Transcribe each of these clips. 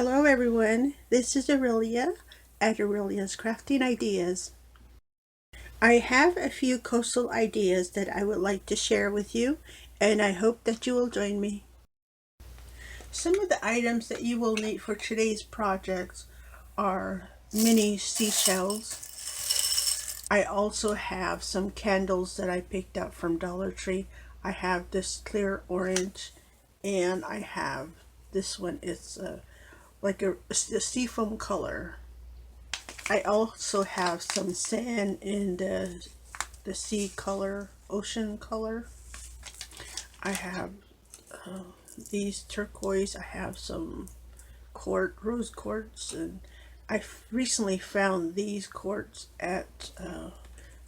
Hello everyone, this is Aurelia at Aurelia's Crafting Ideas. I have a few coastal ideas that I would like to share with you, and I hope that you will join me. Some of the items that you will need for today's projects are mini seashells. I also have some candles that I picked up from Dollar Tree. I have this clear orange, and I have this one. It's like a seafoam color. I also have some sand in the sea color, ocean color. I have these turquoise. I have some rose quartz, and I recently found these quartz at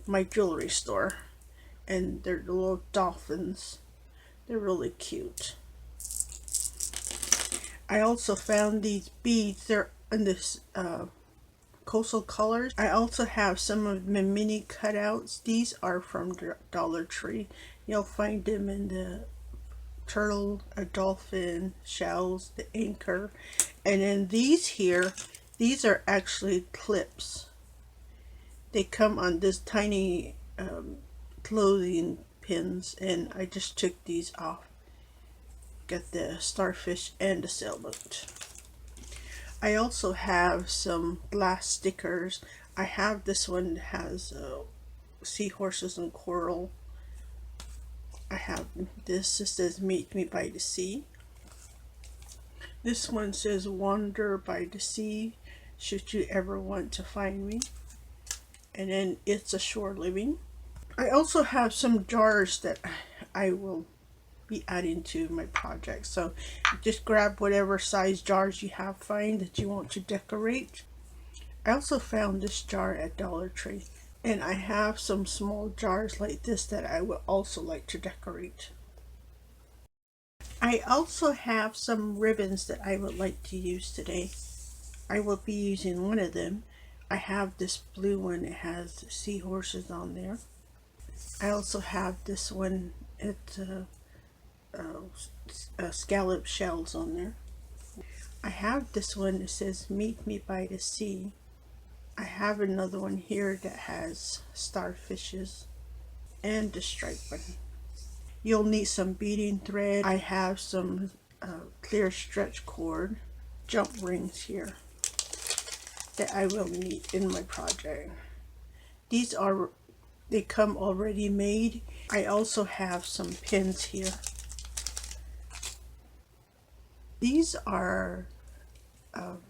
my jewelry store, and they're the little dolphins. They're really cute. I also found these beads. They're in this coastal colors. I also have some of the mini cutouts. These are from Dollar Tree. You'll find them in the turtle, a dolphin, shells, the anchor. And then these here, these are actually clips. They come on this tiny clothing pins, and I just took these off. Got the starfish and the sailboat. I also have some glass stickers. I have this one that has seahorses and coral. I have this. It says "Meet me by the sea." This one says "Wander by the sea, should you ever want to find me." And then "It's a shore living." I also have some jars that I will be adding to my project. So just grab whatever size jars you find that you want to decorate. I also found this jar at Dollar Tree, and I have some small jars like this that I would also like to decorate. I also have some ribbons that I would like to use today. I will be using one of them. I have this blue one. It has seahorses on there. I also have this one. It's scallop shells on there. I have this one that says "Meet me by the sea." I have another one here that has starfishes and the striped one. You'll need some beading thread. I have some clear stretch cord, jump rings here that I will need in my project. They come already made. I also have some pins here. These are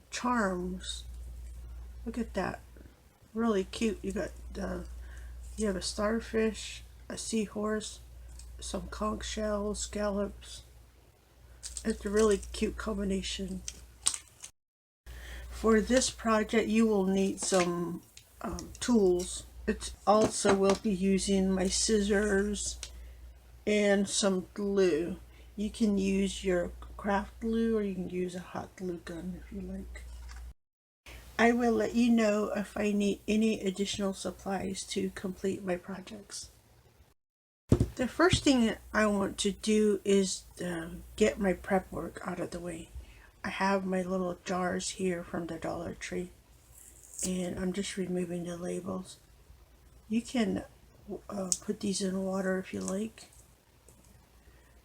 charms. Look at that, really cute. You have a starfish, a seahorse, some conch shells, scallops. It's a really cute combination. For this project, you will need some tools. It also will be using my scissors and some glue. You can use your craft glue, or you can use a hot glue gun if you like. I will let you know if I need any additional supplies to complete my projects. The first thing I want to do is get my prep work out of the way. I have my little jars here from the Dollar Tree, and I'm just removing the labels. You can put these in water if you like,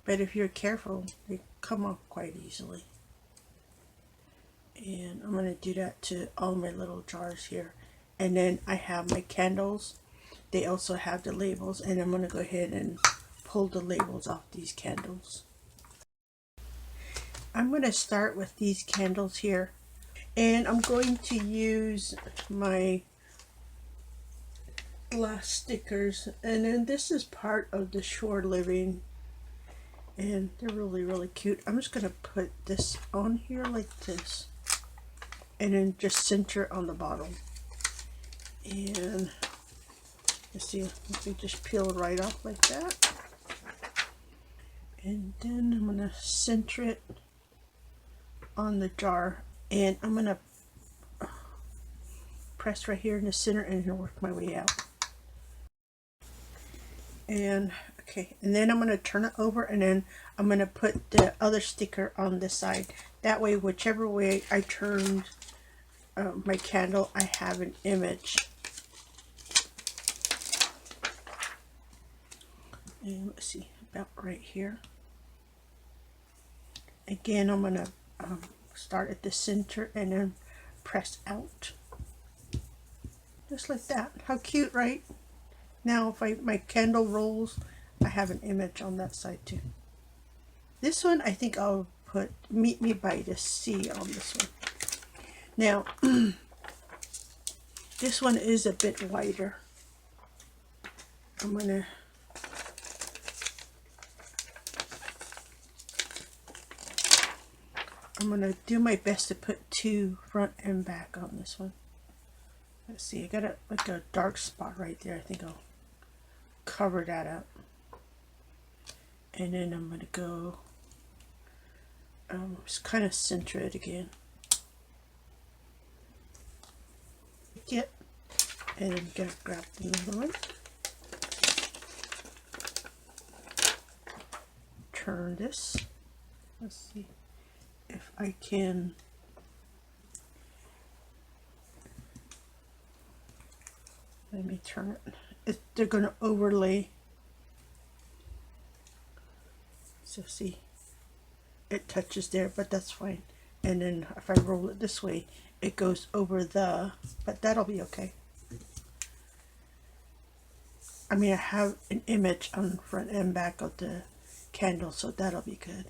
but if you're careful, they come off quite easily. And I'm going to do that to all my little jars here. And then I have my candles. They also have the labels, and I'm going to go ahead and pull the labels off these candles. I'm going to start with these candles here, and I'm going to use my glass stickers, and then this is part of the shore living, and they're really cute. I'm just going to put this on here like this, and then just center on the bottom. And you see, let me just peel right off like that. And then I'm going to center it on the jar, and I'm going to press right here in the center and work my way out. And okay, and then I'm going to turn it over, and then I'm going to put the other sticker on this side. That way, whichever way I turn my candle, I have an image. And let's see, about right here. Again, I'm going to start at the center and then press out. Just like that. How cute, right? Now if my candle rolls, I have an image on that side too. This one, I think I'll put Meet Me by the Sea on this one. Now, this one is a bit wider. I'm gonna do my best to put 2 front and back on this one. Let's see, I got like a dark spot right there. I think I'll cover that up. And then I'm gonna go just kind of center it again. Get, and then gonna grab the other one. Turn this. Let's see if I can. Let me turn it. They're going to overlay. So see, it touches there, but that's fine. And then if I roll it this way, it goes over but that'll be okay. I mean, I have an image on front and back of the candle, so that'll be good.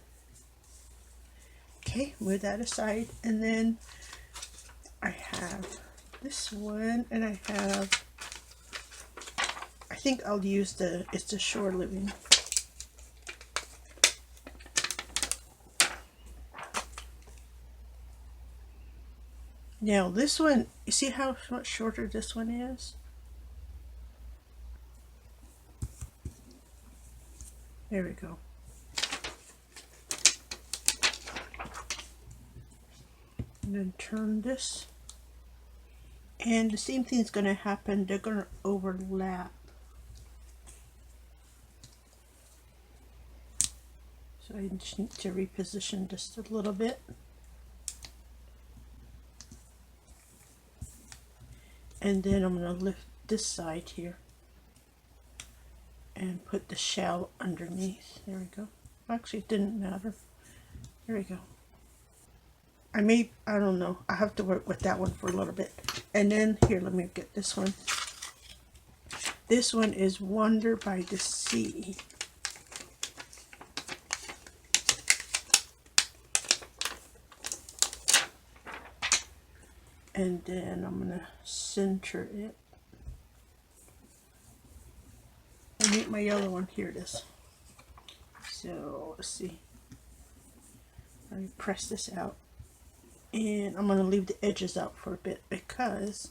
Okay, move that aside. And then I have this one, and I think I'll use it's the Shore Living. Now this one, you see how much shorter this one is? There we go. And then turn this. And the same thing is going to happen. They're going to overlap. So I just need to reposition just a little bit. And then I'm going to lift this side here and put the shell underneath. There we go. Actually, it didn't matter. There we go. I don't know. I have to work with that one for a little bit. And then here, let me get this one. This one is Wonder by the Sea. And then I'm going to center it. I need my other one. Here it is. So let's see. Let me press this out. And I'm going to leave the edges out for a bit because,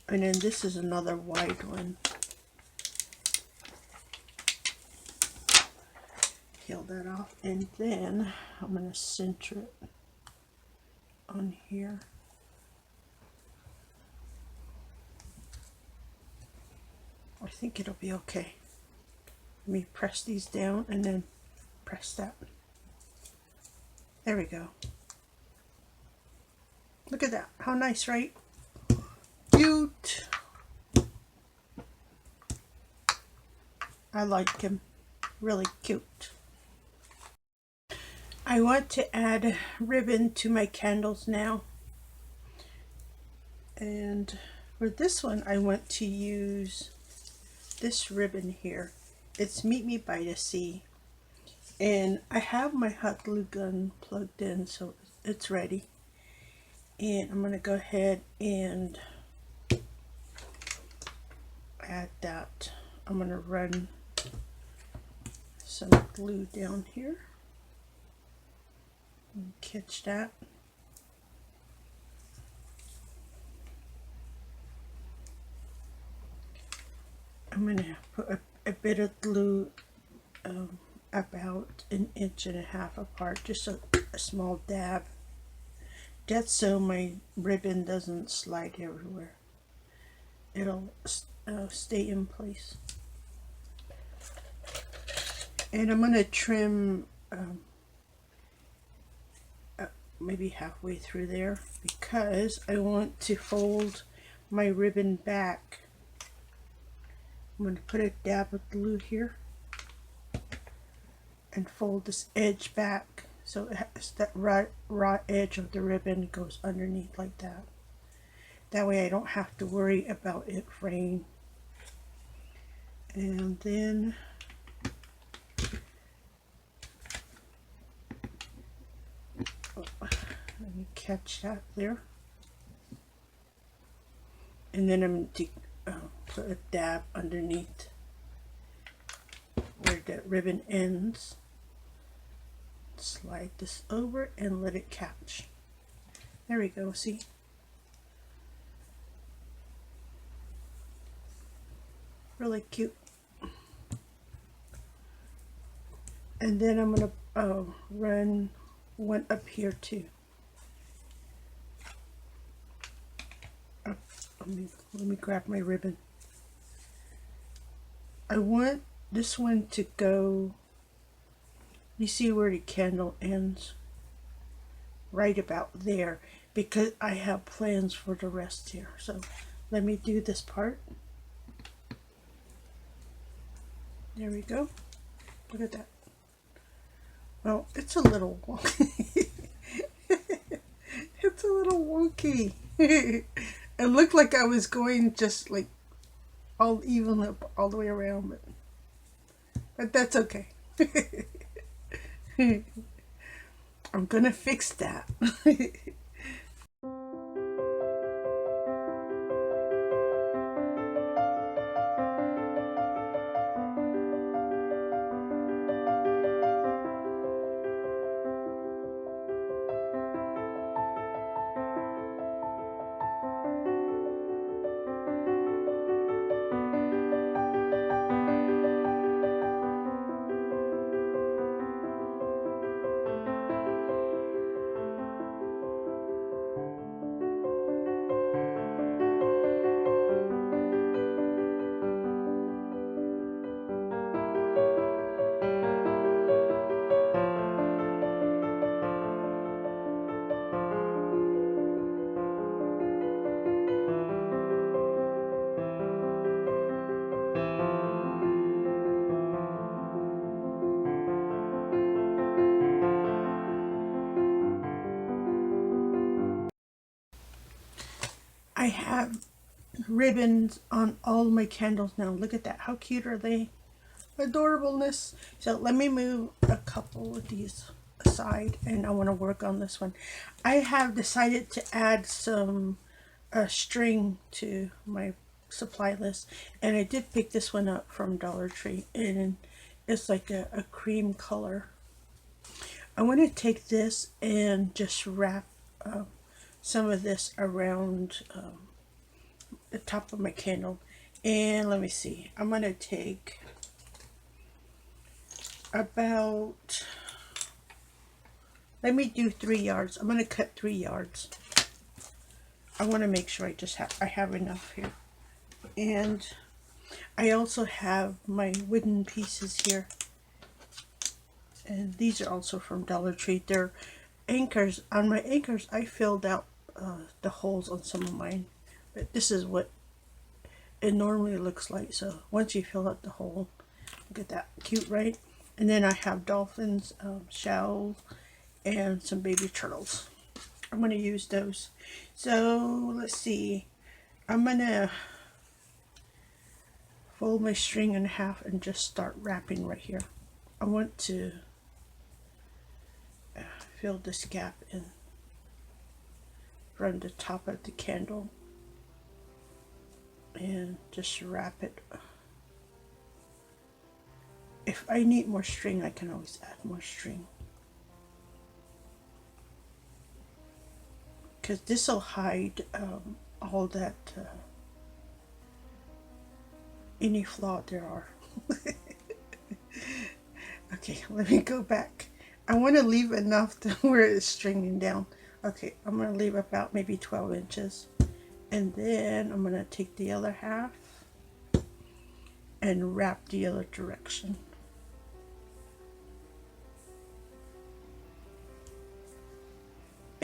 and then this is another wide one. Peel that off, and then I'm going to center it on here. I think it'll be okay. Let me press these down and then press that. There we go. Look at that. How nice, right? Cute. I like him. Really cute. I want to add ribbon to my candles now. And for this one, I want to use this ribbon here. It's Meet Me by the Sea. And I have my hot glue gun plugged in, so it's ready. And I'm going to go ahead and add that. I'm going to run some glue down here and catch that. I'm going to put a bit of glue about 1.5 inches apart, just a small dab. That's so my ribbon doesn't slide everywhere. It'll stay in place. And I'm going to trim maybe halfway through there because I want to fold my ribbon back. I'm going to put a dab of glue here and fold this edge back so it has that raw edge of the ribbon goes underneath like that. That way I don't have to worry about it fraying. And then let me catch that there. And then I'm going to put a dab underneath where the ribbon ends. Slide this over and let it catch. There we go, see? Really cute. And then I'm going to run one up here too. Let me grab my ribbon. I want this one to go, you see where the candle ends? Right about there, because I have plans for the rest here. So let me do this part. There we go. Look at that. Well, it's a little wonky. It's a little wonky. It looked like I was going just like all even up all the way around, but that's okay. I'm gonna fix that. I have ribbons on all my candles now. Look at that. How cute are they? Adorableness. So let me move a couple of these aside and I want to work on this one. I have decided to add some string to my supply list, and I did pick this one up from Dollar Tree, and it's like a cream color. I want to take this and just wrap some of this around the top of my candle. And let me see, I'm going to take about, let me do 3 yards. I'm going to cut 3 yards. I want to make sure I have enough here. And I also have my wooden pieces here, and these are also from Dollar Tree. They're anchors. On my anchors I filled out the holes on some of mine, but this is what it normally looks like. So once you fill out the hole, look at that, cute, right? And then I have dolphins, shells, and some baby turtles. I'm going to use those. So let's see, I'm going to fold my string in half and just start wrapping right here. I want to fill this gap in from the top of the candle and just wrap it. If I need more string, I can always add more string, because this will hide all that any flaw there are. Okay, let me go back. I want to leave enough to where it's stringing down. Okay, I'm going to leave about maybe 12 inches. And then I'm going to take the other half and wrap the other direction.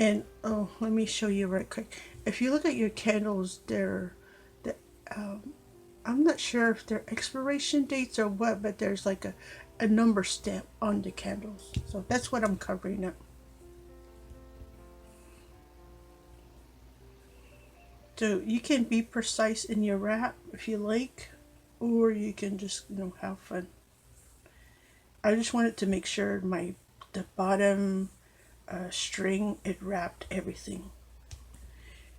And oh, let me show you right quick. If you look at your candles, I'm not sure if they're expiration dates or what, but there's like a number stamp on the candles. So that's what I'm covering up. So you can be precise in your wrap if you like, or you can just, have fun. I just wanted to make sure the bottom string, it wrapped everything.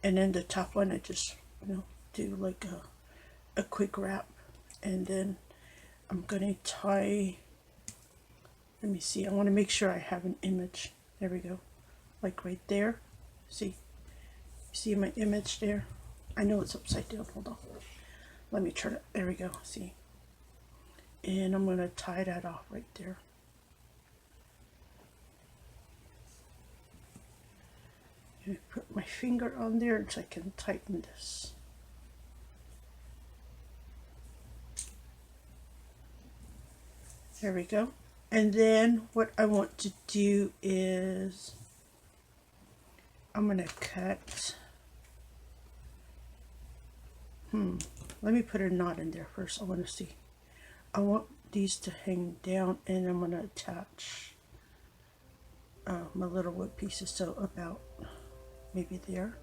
And then the top one, I just, do like a quick wrap. And then I'm going to tie, let me see, I want to make sure I have an image. There we go. Like right there. See my image there? I know it's upside down. Hold on. Let me turn it. There we go. See? And I'm going to tie that off right there. And put my finger on there so I can tighten this. There we go. And then what I want to do is I'm going to cut. Let me put a knot in there first. I want to see. I want these to hang down, and I'm going to attach my little wood pieces. So about maybe there.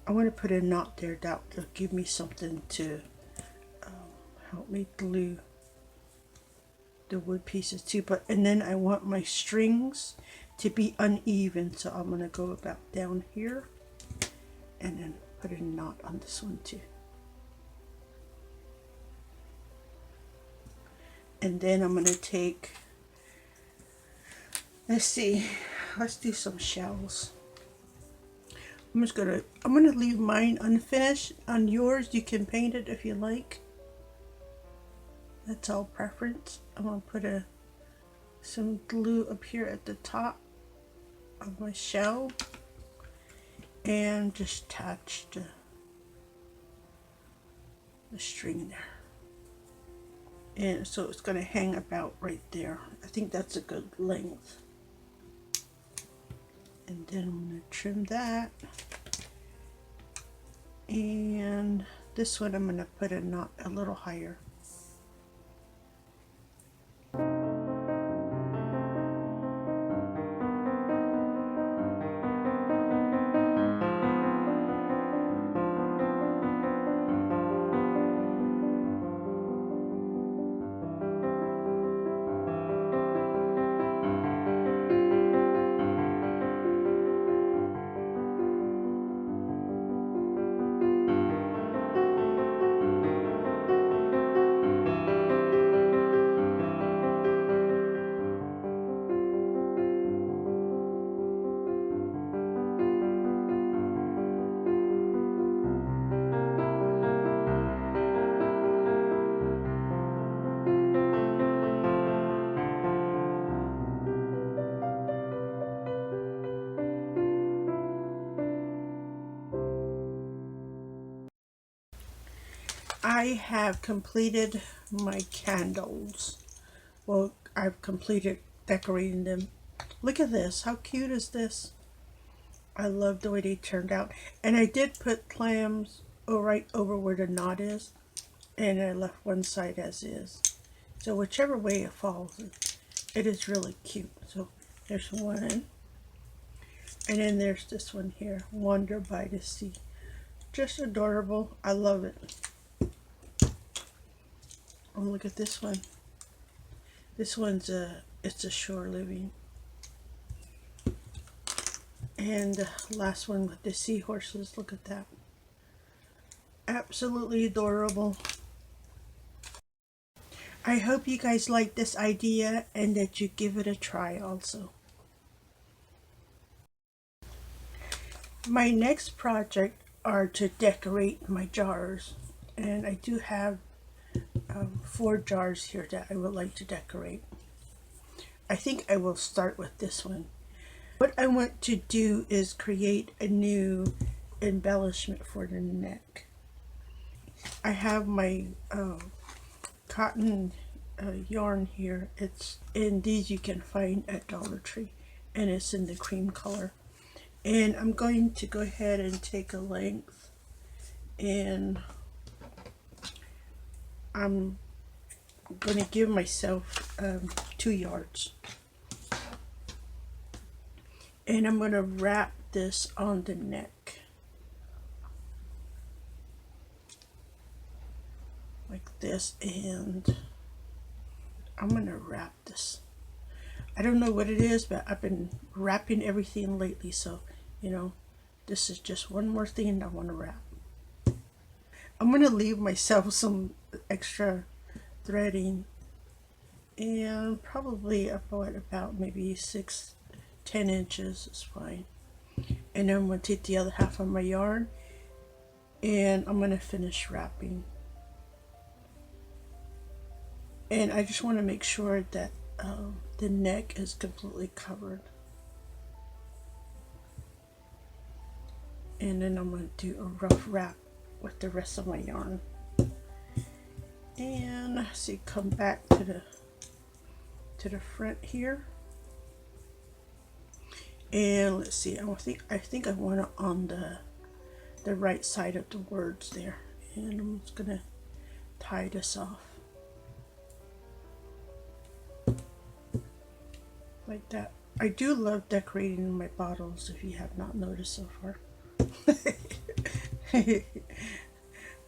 I want to put a knot there. That will give me something to help me glue the wood pieces too. And then I want my strings to be uneven, so I'm going to go about down here and then put a knot on this one too. And then I'm going to take, let's do some shells. I'm going to leave mine unfinished. On yours, you can paint it if you like. That's all preference. I'm going to put some glue up here at the top of my shell and just attach the string there. And so it's going to hang about right there. I think that's a good length. And then I'm going to trim that. And this one I'm going to put a knot a little higher. I have completed my candles. Well, I've completed decorating them. Look at this. How cute is this? I love the way they turned out. And I did put clams right over where the knot is. And I left one side as is. So whichever way it falls, it is really cute. So there's one. And then there's this one here. Wander by the Sea. Just adorable. I love it. Oh, look at this one. This one's it's a shore living. And the last one with the seahorses. Look at that. Absolutely adorable. I hope you guys like this idea and that you give it a try also. My next project are to decorate my jars. And I do have 4 jars here that I would like to decorate. I think I will start with this one. What I want to do is create a new embellishment for the neck. I have my cotton yarn here. It's in these you can find at Dollar Tree, and it's in the cream color. And I'm going to go ahead and take a length, and I'm going to give myself 2 yards. And I'm going to wrap this on the neck like this, and I'm going to wrap this. I don't know what it is, but I've been wrapping everything lately, so this is just one more thing I want to wrap. I'm going to leave myself some extra threading, and probably about maybe 10 inches is fine. And then I'm going to take the other half of my yarn, and I'm going to finish wrapping. And I just want to make sure that the neck is completely covered. And then I'm going to do a rough wrap with the rest of my yarn. And see, come back to the front here. And let's see, I think I want it on the right side of the words there. And I'm just gonna tie this off like that. I do love decorating my bottles, if you have not noticed so far.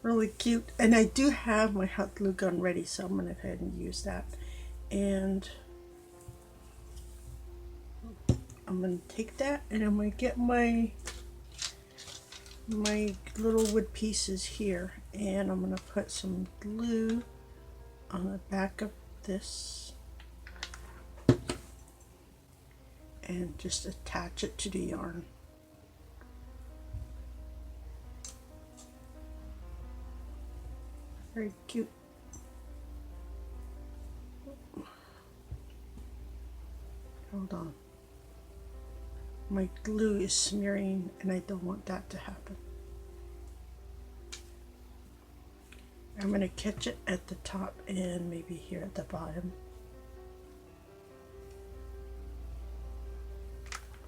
Really cute. And I do have my hot glue gun ready, so I'm gonna go ahead and use that. And I'm gonna take that, and I'm gonna get my little wood pieces here, and I'm gonna put some glue on the back of this and just attach it to the yarn. Very cute. Hold on. My glue is smearing, and I don't want that to happen. I'm going to catch it at the top and maybe here at the bottom.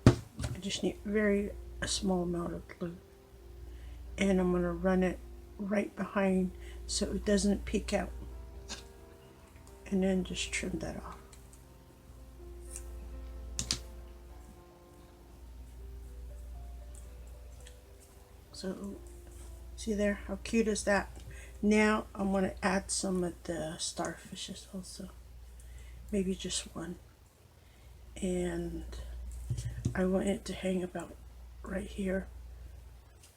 I just need a small amount of glue. And I'm going to run it right behind so it doesn't peek out. And then just trim that off. So, see there? How cute is that? Now I'm going to add some of the starfishes also. Maybe just one. And I want it to hang about right here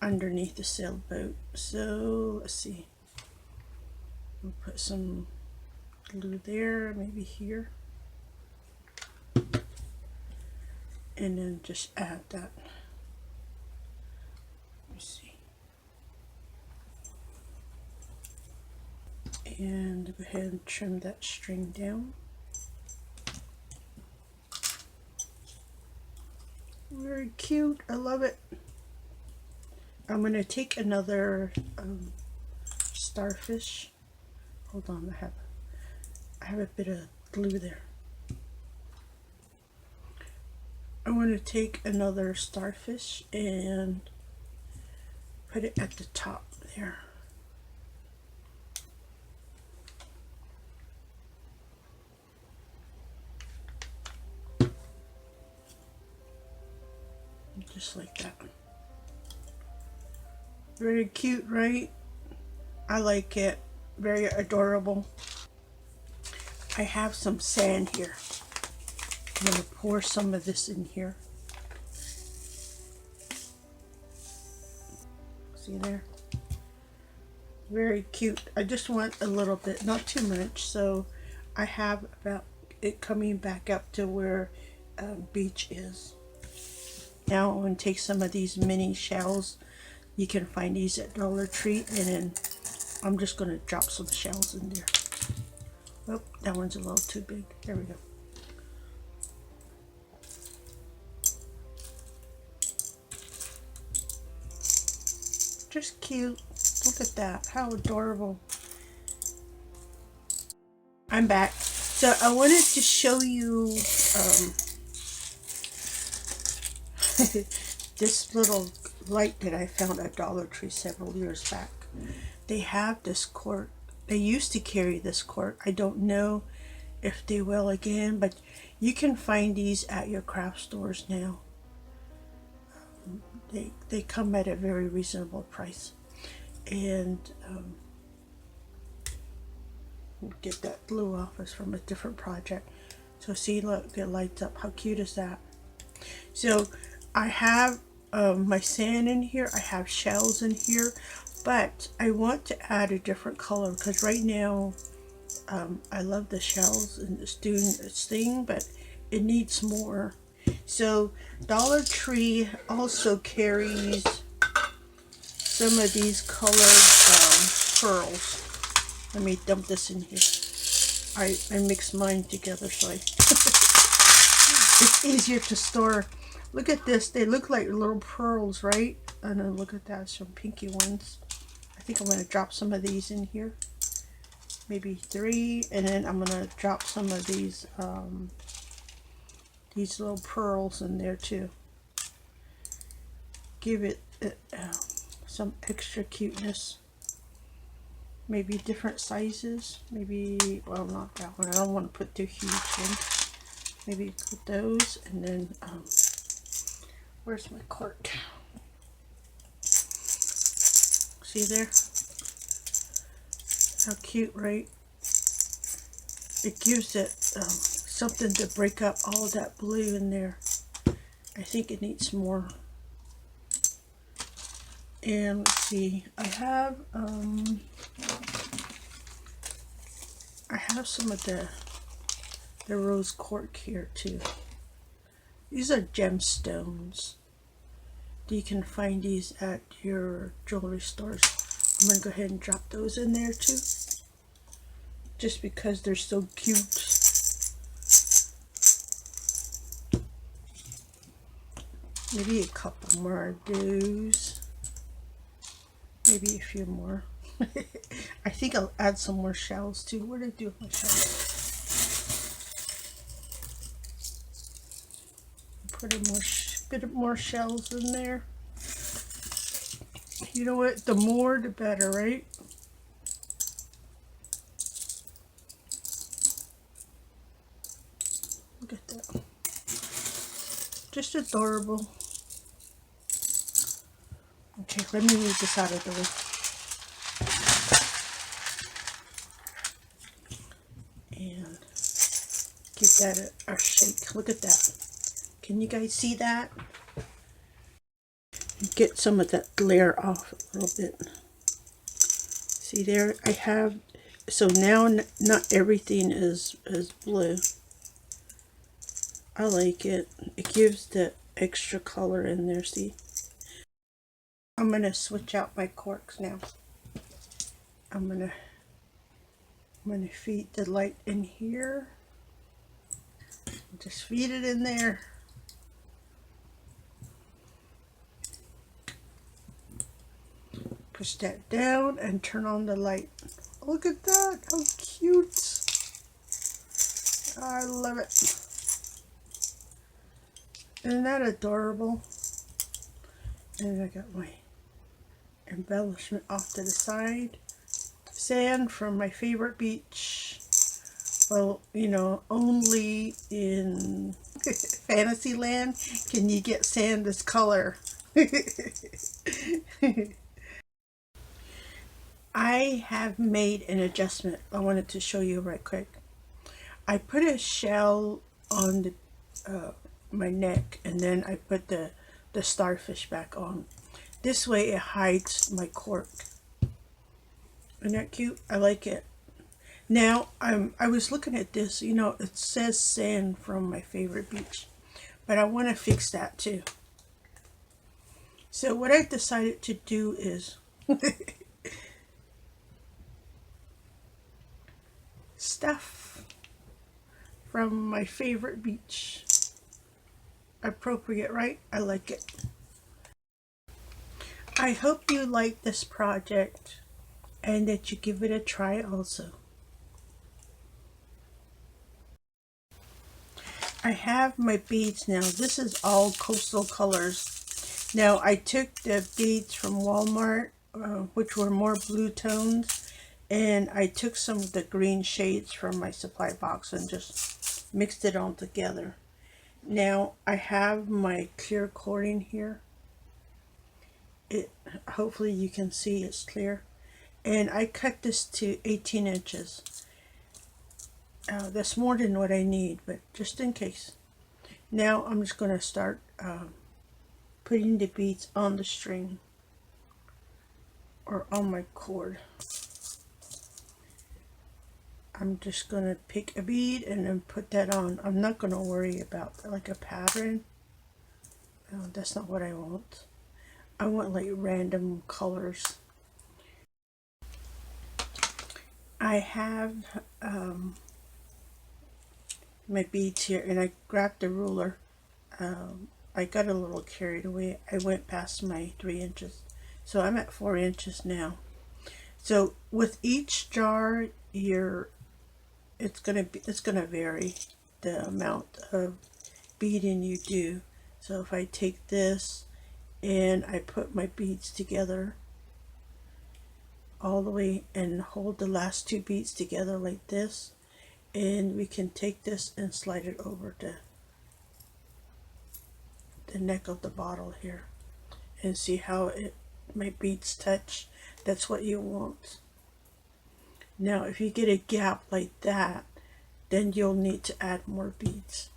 underneath the sailboat. So, let's see. We'll put some glue there, maybe here. And then just add that. See, and go ahead and trim that string down. Very cute. I love it. I'm going to take another starfish. Hold on, I have a bit of glue there. I'm going to take another starfish and put it at the top there. Just like that. Very cute, right? I like it. Very adorable. I have some sand here. I'm going to pour some of this in here. See there? Very cute. I just want a little bit, not too much, so I have about it coming back up to where beach is. Now I'm going to take some of these mini shells. You can find these at Dollar Tree, and then I'm just going to drop some shells in there. Oh, that one's a little too big. There we go. Just cute. Look at that. How adorable. I'm back. So I wanted to show you this little light that I found at Dollar Tree several years back. They have this cork. They used to carry this cork. I don't know if they will again, but you can find these at your craft stores now. They come at a very reasonable price. And get that glue off. It's from a different project. So see, look, it lights up. How cute is that? So I have my sand in here. I have shells in here, but I want to add a different color because right now I love the shells and it's doing its thing, but it needs more. So Dollar Tree also carries some of these colored pearls. Let me dump this in here. I mix mine together so it's easier to store. Look at this. They look like little pearls, right? And then look at that, some pinky ones. I think I'm going to drop some of these in here. Maybe 3. And then I'm going to drop some of these little pearls in there too. Give it some extra cuteness. Maybe different sizes. Maybe, well, not that one. I don't want to put too huge ones. Maybe put those, and then where's my cork? See there? How cute, right? It gives it something to break up all of that blue in there. I think it needs more. And let's see, I have some of the rose cork here too. These are gemstones. You can find these at your jewelry stores. I'm going to go ahead and drop those in there too, just because they're so cute. Maybe a couple more of those. Maybe a few more. I think I'll add some more shells too. What did I do with my shells? Put a bit more shells in there. You know what? The more the better, right? Look at that. Just adorable. Okay, let me move this out of the way. And give that a shake. Look at that. Can you guys see that? Get some of that glare off a little bit. See there? I have, so now not everything is blue. I like it. It gives the extra color in there, see? I'm going to switch out my corks now. I'm going to feed the light in here. Just feed it in there. Push that down and turn on the light. Look at that, how cute. I love it. Isn't that adorable? And I got my embellishment off to the side. Sand from my favorite beach. Well, you know, only in Fantasyland can you get sand this color. I have made an adjustment I wanted to show you right quick. I put a shell on the my neck, and then I put the starfish back on. This way it hides my cork. Isn't that cute? I like it. Now I was looking at this, you know, it says sand from my favorite beach, but I want to fix that too. So what I decided to do is stuff from my favorite beach. Appropriate, right? I like it. I hope you like this project and that you give it a try also. I have my beads now. This is all coastal colors. Now I took the beads from Walmart, which were more blue tones, and I took some of the green shades from my supply box and just mixed it all together. Now I have my clear cord in here. It hopefully you can see it's clear, and I cut this to 18 inches. That's more than what I need, but just in case. Now I'm just going to start putting the beads on the string or on my cord. I'm just going to pick a bead and then put that on. I'm not going to worry about like a pattern. That's not what I want. I want like random colors. I have my beads here, and I grabbed the ruler. I got a little carried away. I went past my 3 inches, so I'm at 4 inches now. So with each jar, it's gonna vary the amount of beading you do. So if I take this and I put my beads together all the way and hold the last 2 beads together like this, and we can take this and slide it over to the neck of the bottle here and see how my beads touch. That's what you want. Now if you get a gap like that, then you'll need to add more beads.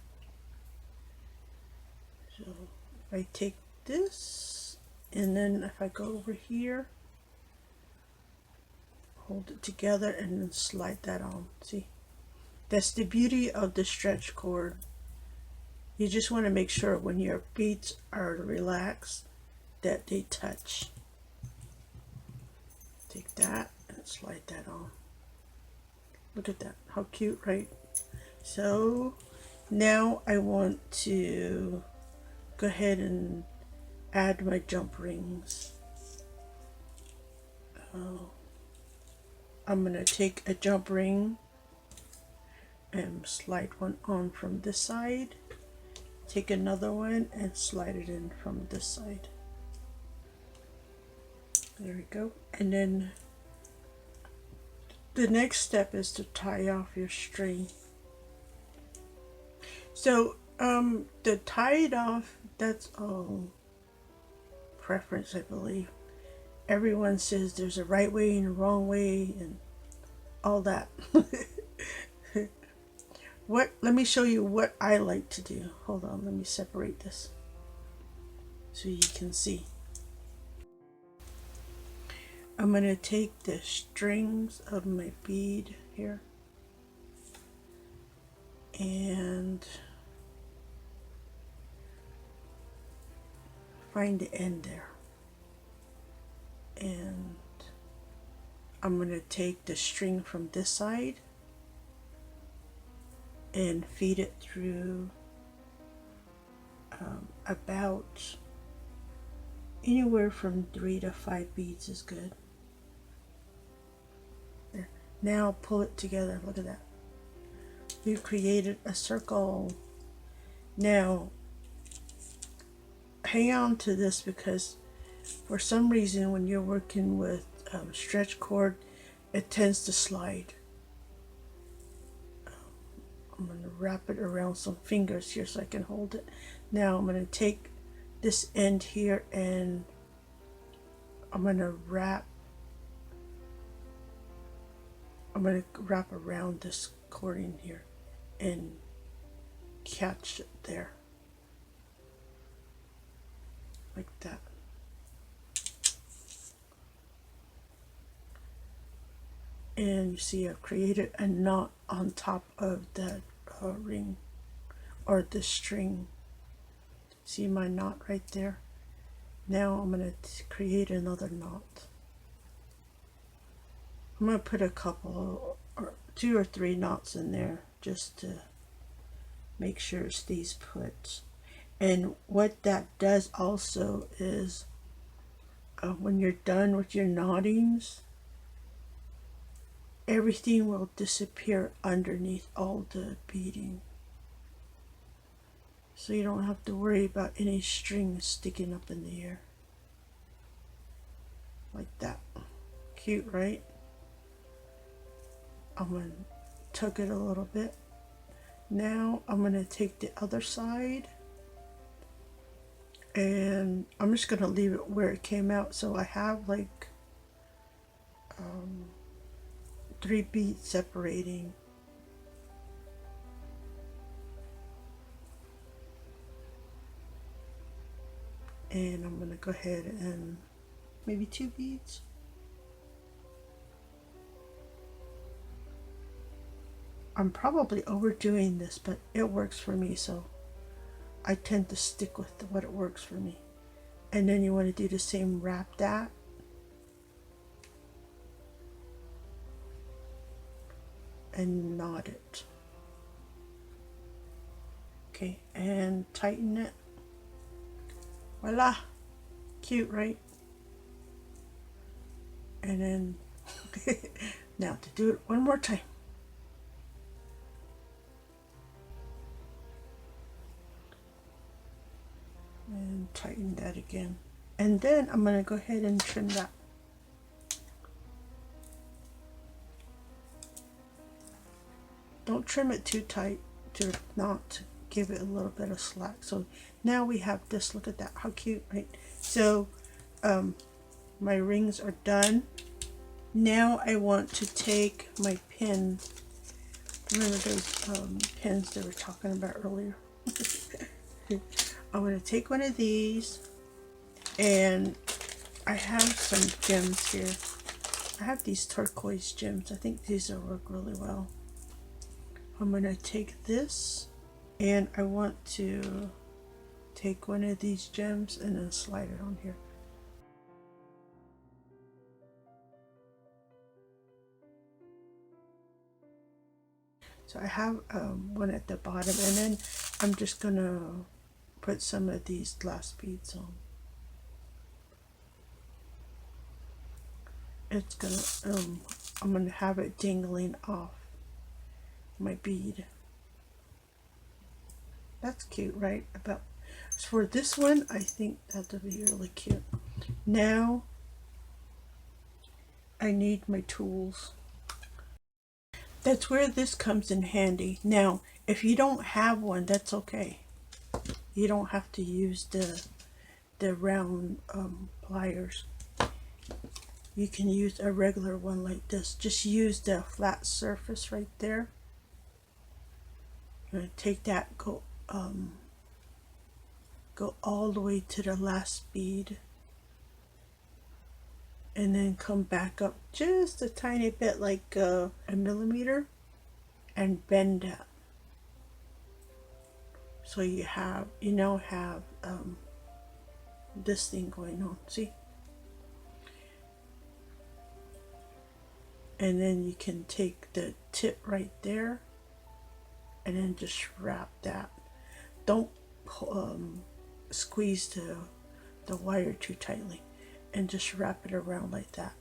So if I take this, and then if I go over here, hold it together and then slide that on. See, that's the beauty of the stretch cord. You just want to make sure when your beads are relaxed that they touch. Take that and slide that on. Look at that, how cute, right? So now I want to go ahead and add my jump rings. I'm going to take a jump ring and slide one on from this side. Take another one and slide it in from this side. There we go. And then the next step is to tie off your string. So to tie it off, that's all preference, I believe. Everyone says there's a right way and a wrong way and all that. Let me show you what I like to do. Hold on, let me separate this so you can see. I'm going to take the strings of my bead here and find the end there. And I'm going to take the string from this side and feed it through about anywhere from 3 to 5 beads is good. There. Now pull it together. Look at that. We've created a circle. Now hang on to this, because for some reason when you're working with stretch cord, it tends to slide. I'm going to wrap it around some fingers here so I can hold it. Now I'm going to take this end here and I'm going to wrap around this cording here and catch it there like that. And you see I've created a knot on top of that ring or the string. See my knot right there? Now I'm going to create another knot. I'm going to put a couple or 2 or 3 knots in there just to make sure it stays put. And what that does also is when you're done with your knottings, everything will disappear underneath all the beading. so you don't have to worry about any strings sticking up in the air. Like that. Cute, right? I'm going to tug it a little bit. Now I'm going to take the other side and I'm just going to leave it where it came out. So I have like 3 beads separating. And I'm going to go ahead and maybe 2 beads. I'm probably overdoing this, but it works for me, so I tend to stick with what it works for me. And then you want to do the same, wrap that. And knot it. Okay, and tighten it. Voila! Cute, right? And then, now to do it one more time. And tighten that again. And then I'm going to go ahead and trim that. Don't trim it too tight to not give it a little bit of slack. So now we have this. Look at that. How cute, right? So my rings are done. Now I want to take my pin. Remember those pins they were talking about earlier? I'm going to take one of these, and I have some gems here. I have these turquoise gems. I think these will work really well. I'm going to take this, and I want to take one of these gems and then slide it on here. So I have one at the bottom, and then I'm just going to put some of these glass beads on. It's gonna, I'm gonna have it dangling off my bead. That's cute, right? About for this one, I think that'll be really cute. Now I need my tools. That's where this comes in handy. Now, if you don't have one, that's okay. You don't have to use the round pliers. You can use a regular one like this. Just use the flat surface right there. I'm going to take that, go all the way to the last bead, and then come back up just a tiny bit, like a millimeter, and bend that. So you now have this thing going on. See? And then you can take the tip right there and then just wrap that. Don't squeeze the wire too tightly, and just wrap it around like that.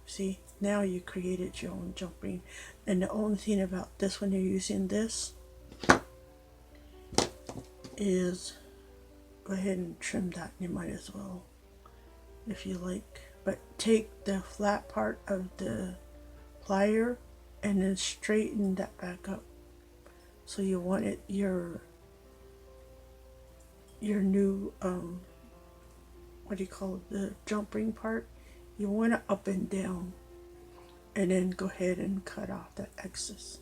See, now you created your own jump ring. And the only thing about this, when you're using this, is go ahead and trim that. You might as well, if you like. But take the flat part of the plier and then straighten that back up. So you want it your new what do you call it, the jump ring part, you want it up and down, and then go ahead and cut off that excess.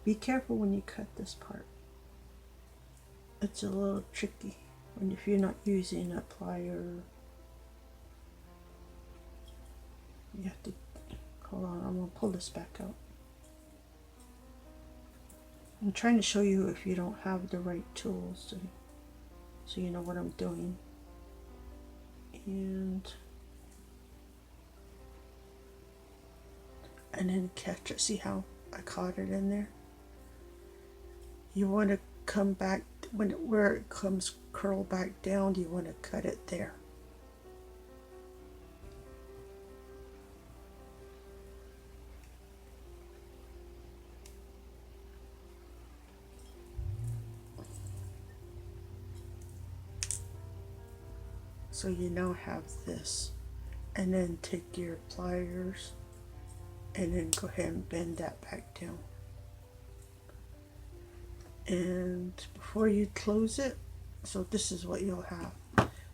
Be careful when you cut this part. It's a little tricky if you're not using a plier. You have to, hold on, I'm going to pull this back out. I'm trying to show you if you don't have the right tools, so you know what I'm doing. And then catch it. See how I caught it in there? You want to come back, where it comes curl back down, you want to cut it there. So you now have this, and then take your pliers and then go ahead and bend that back down. And before you close it, so this is what you'll have.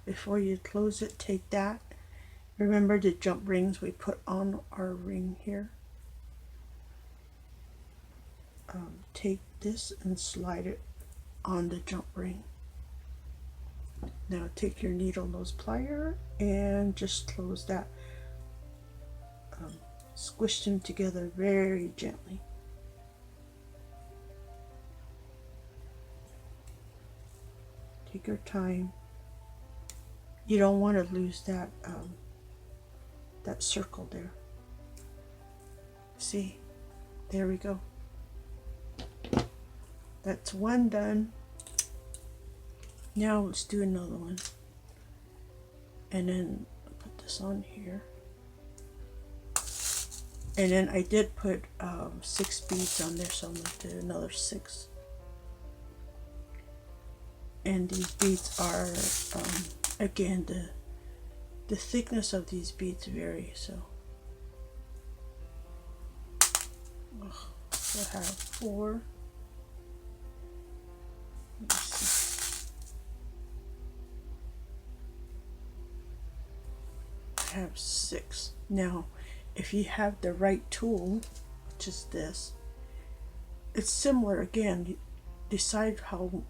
Before you close it, take that. Remember the jump rings we put on our ring here? Take this and slide it on the jump ring. Now take your needle nose plier and just close that. Squish them together very gently. Take your time. You don't want to lose that that circle there. See, there we go. That's one done. Now let's do another one. And then put this on here. And then I did put 6 beads on there, so I'm going to do another 6. And these beads are, again, the thickness of these beads vary, so. I have 4. Let me see. I have 6. Now, if you have the right tool, which is this, it's similar again. You decide how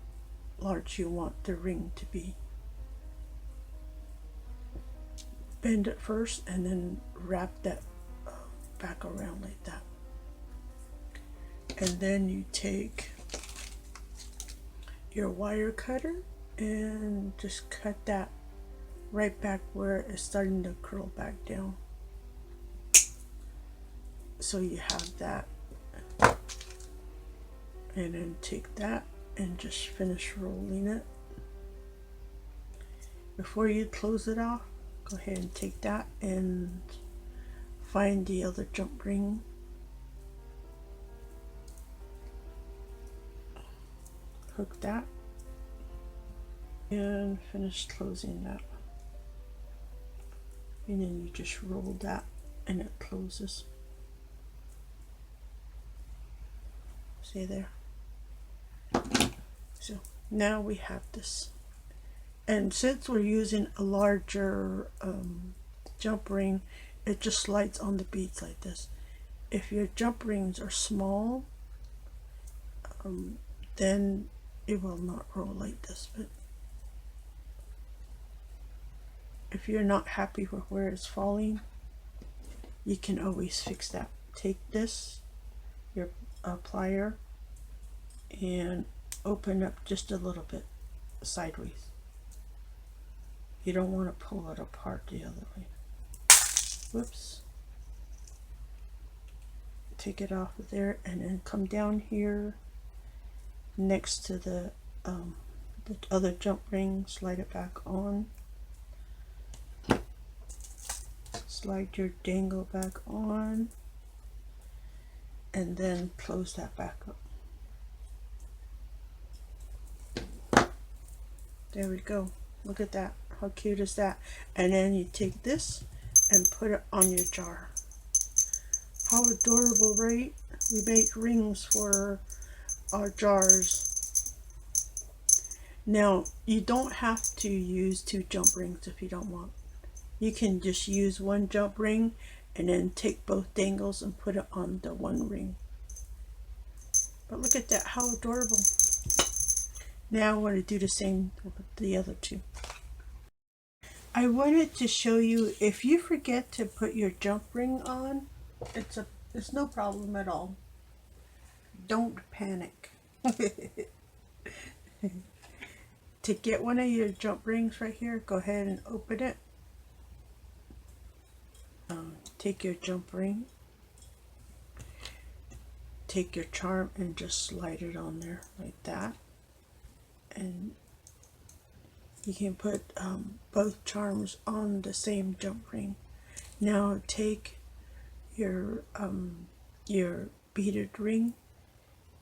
large you want the ring to be. Bend it first and then wrap that back around like that. And then you take your wire cutter and just cut that right back where it's starting to curl back down. So you have that. And then take that and just finish rolling it. Before you close it off, go ahead and take that and find the other jump ring. Hook that and finish closing that. And then you just roll that and it closes. See there? So now we have this. And since we're using a larger jump ring, it just slides on the beads like this. If your jump rings are small, then it will not roll like this. But if you're not happy with where it's falling, you can always fix that. Take this, your plier, and open up just a little bit sideways. You don't want to pull it apart the other way. Whoops. Take it off of there and then come down here next to the other jump ring, slide it back on. Slide your dangle back on and then close that back up. There we go. Look at that. How cute is that? And then you take this and put it on your jar. How adorable, right? We make rings for our jars. Now, you don't have to use 2 jump rings if you don't want. You can just use 1 jump ring and then take both dangles and put it on the 1 ring. But look at that, how adorable. Now I want to do the same with the other 2. I wanted to show you, if you forget to put your jump ring on, it's no problem at all. Don't panic. To get one of your jump rings right here, go ahead and open it. Take your jump ring, take your charm and just slide it on there like that. And you can put both charms on the same jump ring. Now take your beaded ring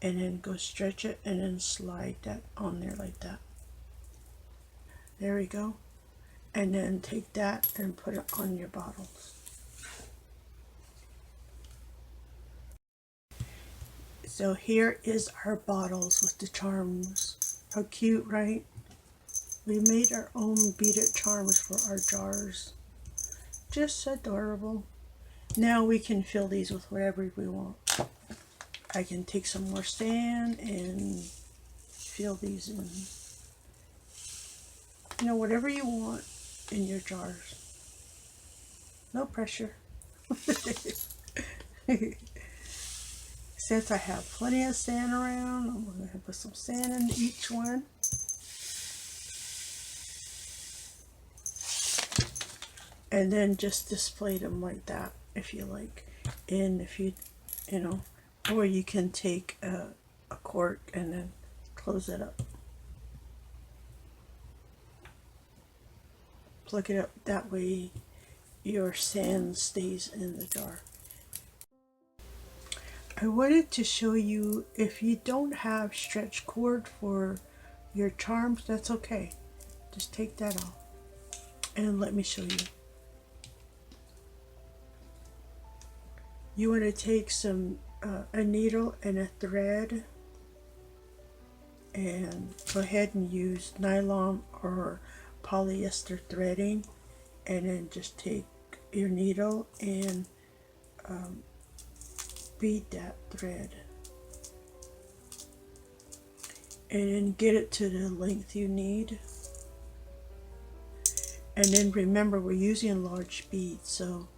and then go stretch it and then slide that on there like that. There we go. And then take that and put it on your bottles. So here is our bottles with the charms. How cute, right? We made our own beaded charms for our jars. Just adorable. Now we can fill these with whatever we want. I can take some more sand and fill these in. You know, whatever you want in your jars. No pressure. Since I have plenty of sand around, I'm going to put some sand in each one. And then just display them like that if you like. And if you know, or you can take a cork and then close it up. Plug it up, that way your sand stays in the jar. I wanted to show you, if you don't have stretch cord for your charms, that's okay. Just take that off and let me show you. You want to take some a needle and a thread, and go ahead and use nylon or polyester threading, and then just take your needle and bead that thread, and then get it to the length you need. And then remember, we're using large beads, so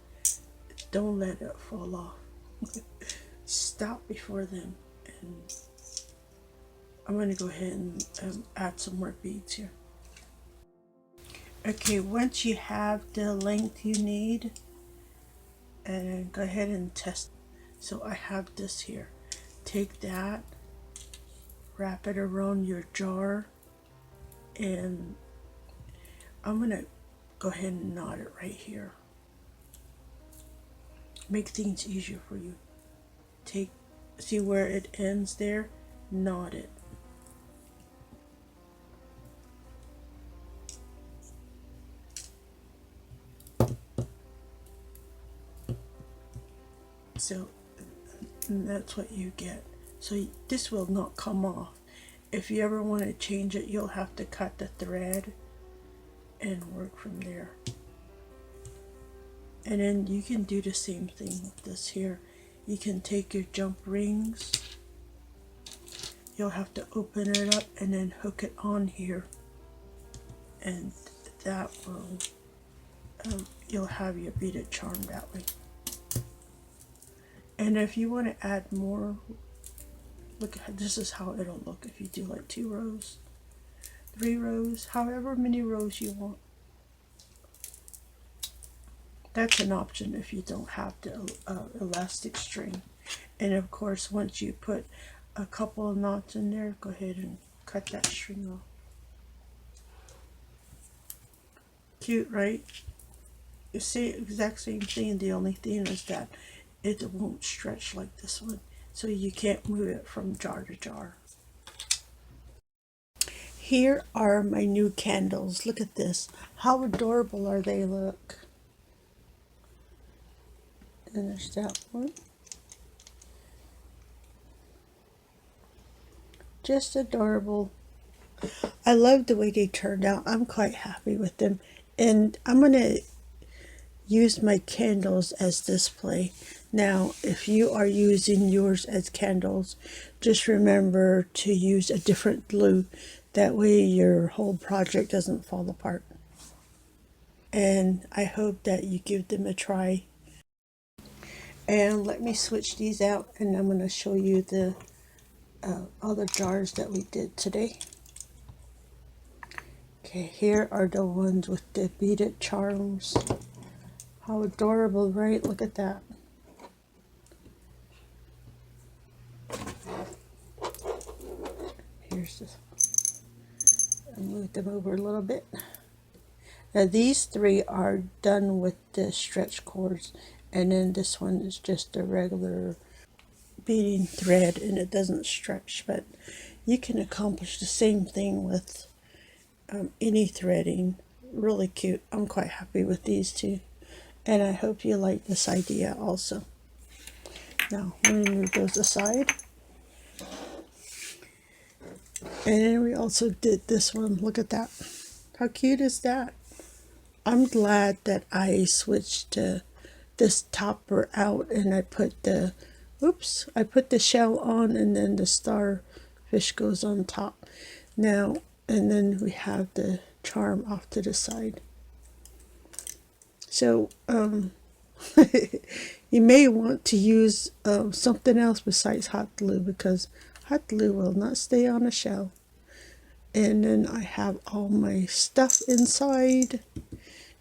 don't let it fall off. Stop before then. And I'm going to go ahead and add some more beads here. Okay, once you have the length you need, and then go ahead and test. So I have this here. Take that, wrap it around your jar, and I'm going to go ahead and knot it right here. Make things easier for you. See where it ends there? Knot it. So that's what you get. So this will not come off. If you ever want to change it, you'll have to cut the thread and work from there. And then you can do the same thing with this here. You can take your jump rings. You'll have to open it up and then hook it on here. And that will, you'll have your beaded charm that way. And if you want to add more, look, this is how it'll look if you do like 2 rows, 3 rows, however many rows you want. That's an option if you don't have the elastic string. And of course, once you put a couple of knots in there, go ahead and cut that string off. Cute, right? You see, exact same thing. The only thing is that it won't stretch like this one, so you can't move it from jar to jar. Here are my new candles. Look at this. How adorable are they? Look. And there's that one. Just adorable. I love the way they turned out. I'm quite happy with them. And I'm going to use my candles as display. Now, if you are using yours as candles, just remember to use a different glue. That way your whole project doesn't fall apart. And I hope that you give them a try. And let me switch these out, and I'm going to show you the other jars that we did today. Okay, here are the ones with the beaded charms. How adorable, right? Look at that. Here's this. I'll move them over a little bit. Now these 3 are done with the stretch cords, and then this one is just a regular beading thread, and it doesn't stretch, but you can accomplish the same thing with any threading. Really cute. I'm quite happy with these two. And I hope you like this idea also. Now, let me move those aside. And then we also did this one. Look at that. How cute is that? I'm glad that I switched to this topper out and I put the, oops, I put the shell on and then the starfish goes on top. Now, and then we have the charm off to the side. So, you may want to use something else besides hot glue because hot glue will not stay on a shell. And then I have all my stuff inside.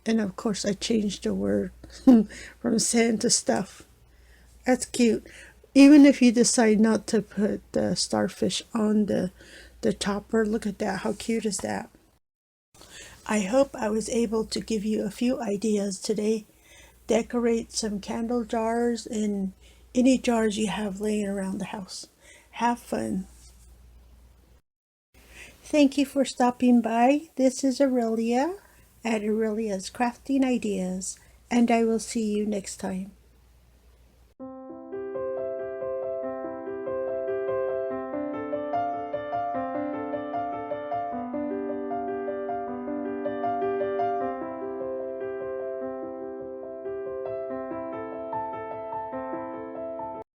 And of course, I changed the word from sand to stuff. That's cute. Even if you decide not to put the starfish on the topper, look at that. How cute is that? I hope I was able to give you a few ideas today. Decorate some candle jars and any jars you have laying around the house. Have fun. Thank you for stopping by. This is Aurelia at Aurelia's Crafting Ideas, and I will see you next time.